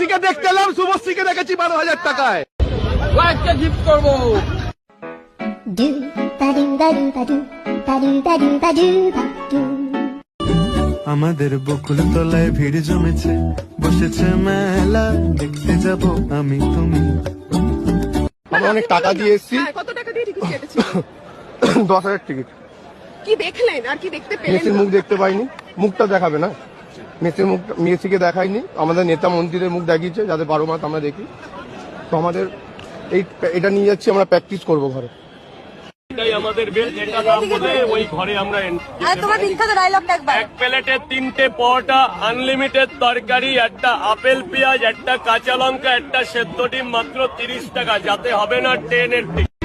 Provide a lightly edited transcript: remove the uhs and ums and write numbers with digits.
শুভশ্রীকে দেখতে এলাম, শুভশ্রীকে দেখেছি 12,000 টাকায়। কয়েকটা গিফট করবো। আমাদের বকুল তলায় ভিড় জমেছে, বসেছে মেলা, দেখতে যাব আমি তুমি। আমরা অনেক টাকা দিয়ে এসেছি। কত টাকা দিয়ে টিকিট কেটেছিলেন? 10,000 টিকিট। কি দেখলেন আর কি দেখতে পেলেন? মেসির মুখ দেখতে পাইনি, মুখটা দেখাবে না, মেসির মুখ মেসিকে দেখায়নি, আমাদের নেতা মন্ত্রীদের মুখ দেখিয়েছে যাতে 12 মাস আমরা দেখি। তো আমাদের এটা নিয়ে যাচ্ছি, আমরা প্র্যাকটিস করবো ঘরে। এটাই আমাদের বেল, যেটা নাম বলে ওই ঘরে আমরা তোমার বিখ্যাত ডায়লগটা একবার। এক প্লেটে 3টে পরোটা, আনলিমিটেড তরকারি, একটা আপেল পেঁয়াজ, একটা কাঁচা লঙ্কা, একটা সেদ্ধ ডিম, মাত্র 30 টাকা, যাতে হবে না ট্রেনের টিকিট।